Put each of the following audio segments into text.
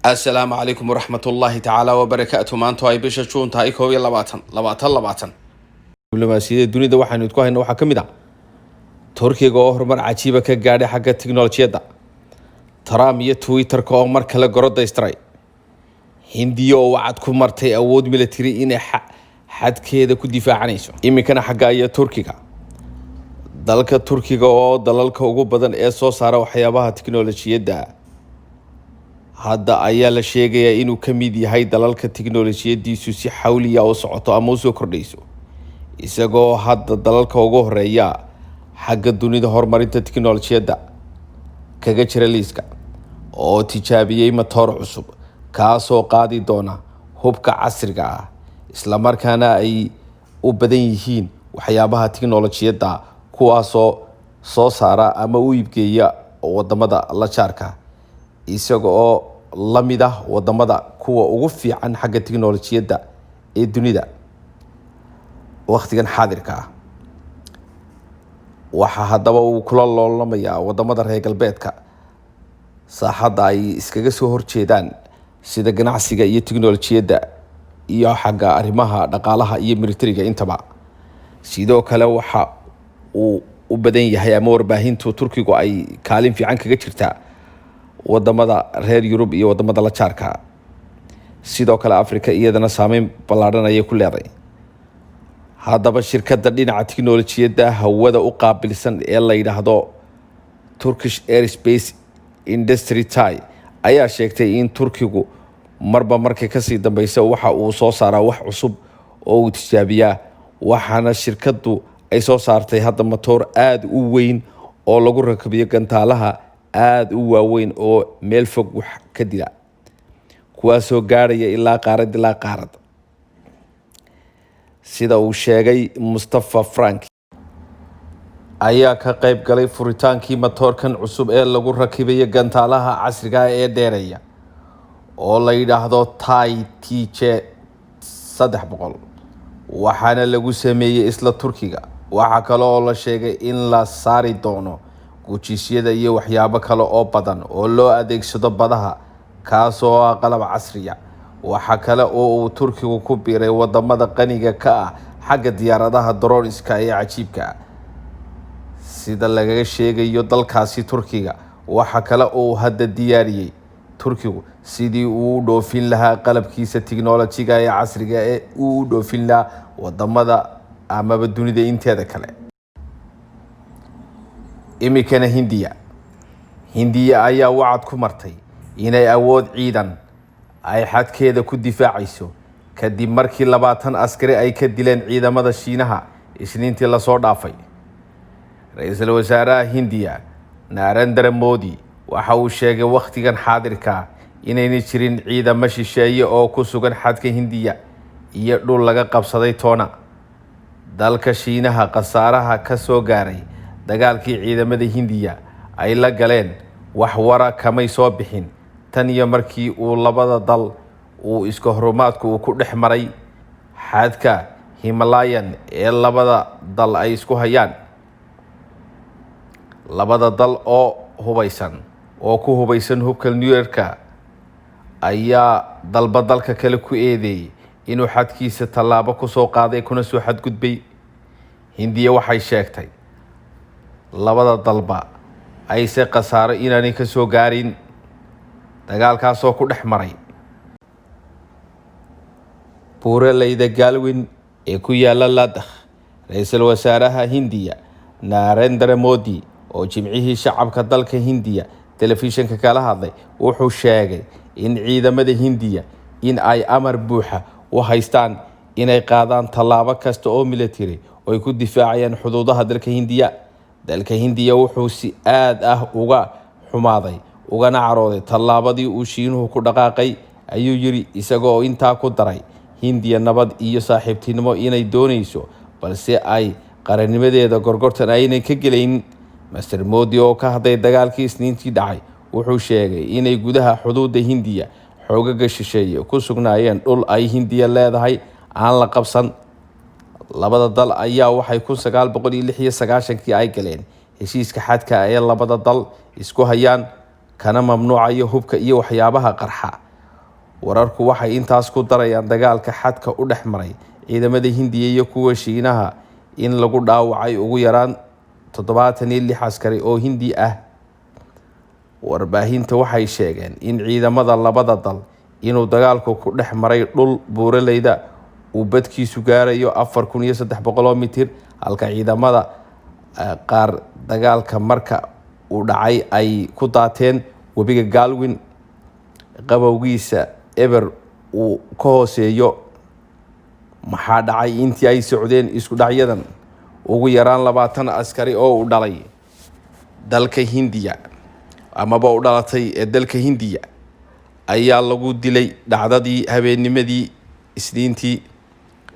السلام عليكم ورحمة الله تعالى وبركاته. maanta ay bisha June tahay 2020 diblomaasiyadda dunida waxaanu idku haynaa waxa kamid ah Turkiga oo horumar cajiib ka gaadhay xagga tiknoolajiyadda, Trump iyo Twitter-ka oo mar kale gorodaystiray, Hindiya oo wacad ku martay awood military inay xadkeeda ku difaacanayso. Iminkana xagga iyo Turkiga, dalka Turkiga oo dalalka ugu badan ee soo saara waxyaabaha tiknoolajiyadda hadda ayaa la sheegayaa inuu ka mid yahay dalalka tiknoolajiyadiisu si xawliya u socoto ama u soo kordhayso, isagoo hadda dalalka ugu horeeya xagga dunida horumarinta tiknoolajiyadda kaga jira liiska, oo tijaabiyey matoor cusub kaasoo qaadi doona hubka casriga ah, isla markaana ay u badan yihiin waxyaabaha tiknoolajiyadda kuwaasoo soo saara ama u iibgeeya wadamada la jaarka, isaga oo la mid ah wadamada kuwa ugu fiican xagga tiknoolajiyadda ee dunida waqtigan xaadirka ah. waxa haddaba uu kula loolamayaa wadamada reer galbeedka saaxadda ay iskaga soo horjeedaan sida ganacsiga iyo tiknoolajiyadda iyo xagga arrimaha dhaqaalaha iyo militariga intaba. sidoo kale waxa uu u badan yahay ama warbaahintu Turkigu ay kaalin fiican kaga jirtaa wadamada reer Yurub iyo wadamada la jaarka. sidoo kale Afrika iyadana saameyn ballaaran ay ku leedahay. haddaba shirkadda dhinaca tiknoolajiyadda hawada u qaabilsan ee la yiraahdo Turkish Aerospace Industry TAI ayaa sheegtay in Turkigu marba markay ka sii dambaysa waxa uu soo saaraa wax cusub oo uu tijaabiyaa, waxaana shirkaddu ay soo saartay hadda matoor aad u weyn oo lagu rakabiyo gantaalaha aad u waaweyn oo meel fog wax ka dila, kuwaasoo gaaraya ilaa qaarad. sida uu sheegay Mustafa Frank ayaa ka qayb galay furitaankii matoorkan cusub ee lagu rakibayo gantaalaha casriga ah ee dheereeya oo la yiraahdo TAI TJ300, waxaana lagu sameeyay isla Turkiga. waxa kale oo la sheegay in la saari doono gujisyada iyo waxyaabo kale oo badan oo loo adeegsado badaha, kaasoo ah qalab casriya. waxa kale oo uu Turkigu ku biiray wadamada qaniga ka ah xagga diyaaradaha drone-iska ee cajiibka ah, sida laga sheegayo dalkaasi Turkiga. waxa kale oo hadda diyaariyay Turkigu sidii uu u dhoofin lahaa qalabkiisa tiknoolajiga ee casriga ee uu u dhoofin lahaa wadamada amaba dunida inteeda kale. iminkana Hindiya ayaa wacad ku martay inay awood ciidan ay xadkeeda ku difaacayso kadib markii 20 askari ay ka dileen ciidamada Shiinaha Isniintii la soo dhaafay. Ra'iisul Wasaaraha Hindiya Narendra Modi waxa uu sheegay waqtigan xaadirka inayna jirin ciidamo shisheeye oo ku sugan xadka Hindiya iyo dhul laga qabsaday toona. dalka Shiinaha qasaaraha ka soo gaaray dagaalkii ciidamada Hindiya ay la galeen wax wara kamay soo bixin tan iyo markii uu labada dal uu iska horumaadku uu ku dhex maray xadka Himalayan ee labada dal ay isku hayaan. labada dal oo ku hubeysan hubka nuclear-ka ayaa dalka kale ku eedeeyay inuu xadkiisa tallaabo ku soo qaaday kuna soo xadgudbay. Hindiya waxay sheegtay labada dalba ayse qasaaro inaanay ka soo gaarin dagaalkaasoo ku dhex maray buuraleyda Galwin ee ku yaala Ladakh. Ra'iisul Wasaaraha Hindiya Narendra Modi oo jimcihii shacabka dalka Hindiya telefishinka kala hadlay wuxuu sheegay in ciidamada Hindiya in ay amar buuxa u haystaan inay qaadaan tallaabo kasta oo military oo ay ku difaacayaan xuduudaha dalka Hindiya. dalka Hindiya wuxuu si aad ah uga xumaaday ugana carooday tallaabadii uu Shiinuhu ku dhaqaaqay, ayuu yiri, isagoo intaa ku daray Hindiya nabad iyo saaxiibtinimo inay doonayso, balse ay qarannimadeeda gorgortan aynay ka gelayn. Mr. Modi oo ka hadlay dagaalkii Isniintii dhacay wuxuu sheegay inay gudaha xuduudda Hindiya xoogaga shisheeye ku sugnaayeen dhul ay Hindiya leedahay aan la qabsan. labada dal ayaa waxay 1996 ay galeen heshiiska xadka ee labada dal isku hayaan, kana mamnuucayo hubka iyo waxyaabaha qarxa wararku waxay intaas ku darayaan dagaalka xadka u dhex maray ciidamada Hindiya iyo kuwa Shiinaha in lagu dhaawacay ugu yaraan 76 askari oo Hindi ah. Warbaahinta waxay sheegeen in ciidamada labada dal inuu dagaalku ku dhex maray dhul buuraleyda uu badkiisu gaarayo 4300 mitir, halka ciidamada qaar dagaalka marka uu dhacay ay ku daateen webiga Galwin qabowgiisa eber uu ka hooseeyo. Maxaa dhacay intii ay socdeen isku dhacyadan? Ugu yaraan 20 askari oo u dhalay dalka Hindiya amaba u dhalatay dalka Hindiya ayaa lagu dilay dhacdadii habeennimadii Isniintii.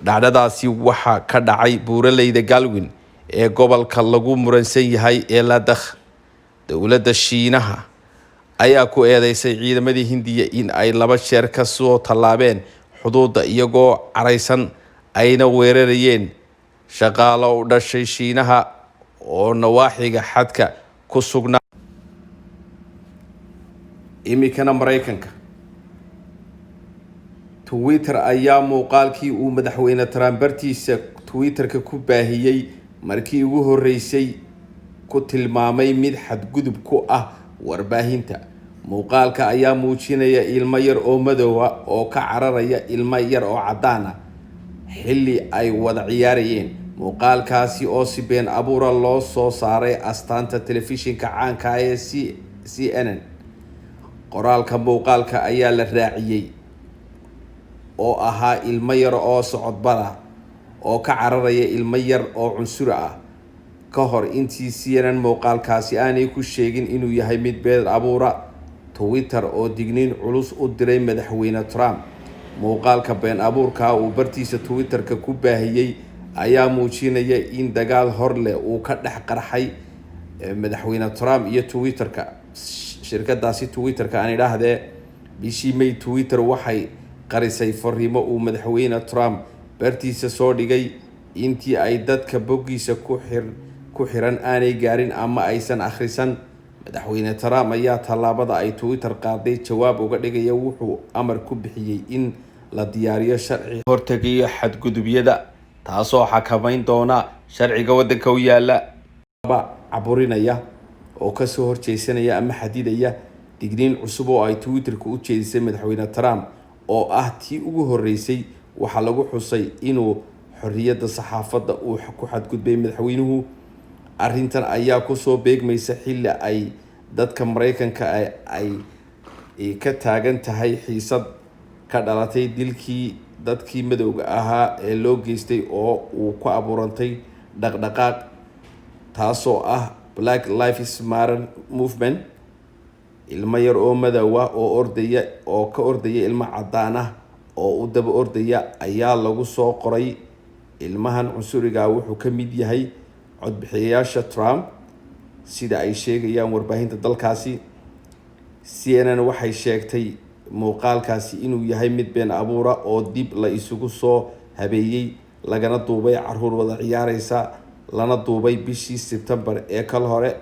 Dhacdadaasi waxaa ka dhacay buuraleyda Galwin ee gobolka lagu muransan yahay ee Ladakh. Dowladda Shiinaha ayaa ku eedeysay ciidamadii Hindiya in ay 2 jeer ka soo tallaabeen xuduudda iyagoo caraysan, ayna weerarayeen shaqaale u dhashay Shiinaha oo nawaaxiga xadka ku sugnaa. Imikana Mareykanka, Twitter ayaa muuqaalkii uu madaxweyne Trump bartiisa Twitterka ku baahiyay markii ugu horeysay ku tilmaamay mid xadgudub ku ah warbaahinta. Muuqaalka ayaa muujinaya ilmo yar oo madow ah oo ka cararaya ilmo yar oo cadaan ah xilli ay wada ciyaarayeen. Muuqaalkaasi oo si been abuura loo soo saaray astaanta telefishinka caanka ee CNN. Qoraalka muuqaalka ayaa la raaciyay oo ahaa ilmo yar oo socodbada oo ka cararaya ilmo yar oo cunsur ah. Ka hor intii CNN muuqaalkaasi aanay ku sheegin inuu yahay mid been abuura, Twitter oo digniin culus u diray madaxweyne Trump. Muuqaalka been abuurka uu bartiisa Twitterka ku baahiyay ayaa muujinaya in dagaal hor leh uu ka dhex qarxay madaxweyne Trump iyo Twitterka. Shirkadaasi Twitterka aan idhaahdee bishii May, Twitter waxay qarisay fariimo uu madaxweyne Trump bartiisa soo dhigay intii ay dadka boggiisa ku xiran aanay gaarin ama aysan akhrisan. Madaxweyne Trump ayaa tallaabada ay Twitter qaaday jawaab uga dhigaya. Wuxuu amar ku bixiyay in la diyaariyo sharci hortagaya xadgudubyada, taasoo xakameyn doona sharciga waddanka u yaala caburinaya oo ka soo horjeesanaya ama xadidaya. Digniin cusub oo ay Twitterka u jeedisay madaxweyne Trump oo ah tii ugu horeysay waxaa lagu xusay inuu xorriyadda saxaafadda uu ku xadgudbay madaxweynuhu. Arrintan ayaa ku soo beegmaysa xilli ay dadka Mareykanka ay ka taagan tahay xiisad ka dhalatay dilkii dadkii madowga ahaa ee loo geystay oo uu ku abuurantay dhaqdhaqaaq taasoo ah Black Lives Matter Movement. Ilmo yar oo madow ah oo ka ordaya ilmo cadaan ah oo u daba ordaya ayaa lagu soo qoray. Ilmahan cunsuriga wuxuu ka mid yahay codbixiyayaasha Trump sida ay sheegayaan warbaahinta dalkaasi. CNN waxay sheegtay muuqaalkaasi inuu yahay mid been abuura oo dib la isugu soo habeeyay, lagana duubay caruur wada ciyaaraysa, lana duubay bishii September ee kal hore.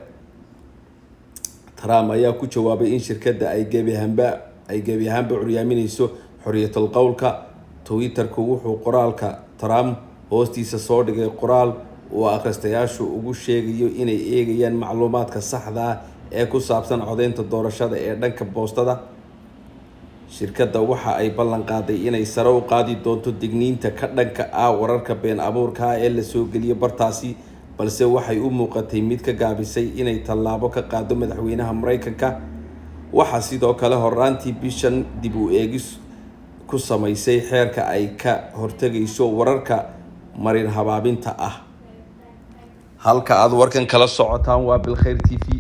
Trump ayaa ku jawaabay in shirkadda ay gebi ahaanba curyaaminayso xorriyatul qowlka. Twitterku wuxuu qoraalka Trump hoostiisa soo dhigay qoraal uu akhristayaashu ugu sheegayo inay eegayaan macluumaadka saxda ah ee ku saabsan codeynta doorashada ee dhanka boostada. Shirkadda waxa ay ballan qaaday inay sare u qaadi doonto digniinta ka dhanka ah wararka been abuurka ee la soo geliyo bartaasi, balse waxay u muuqatay mid ka gaabisay inay tallaabo ka qaado madaxweynaha Mareykanka. Waxaa sidoo kale horaantii bishan dib u eegis ku samaysay xeerka ay ka hortagayso wararka marin habaabinta ah. Halka aad warkan kala socotaan waa Bilkhayr TV.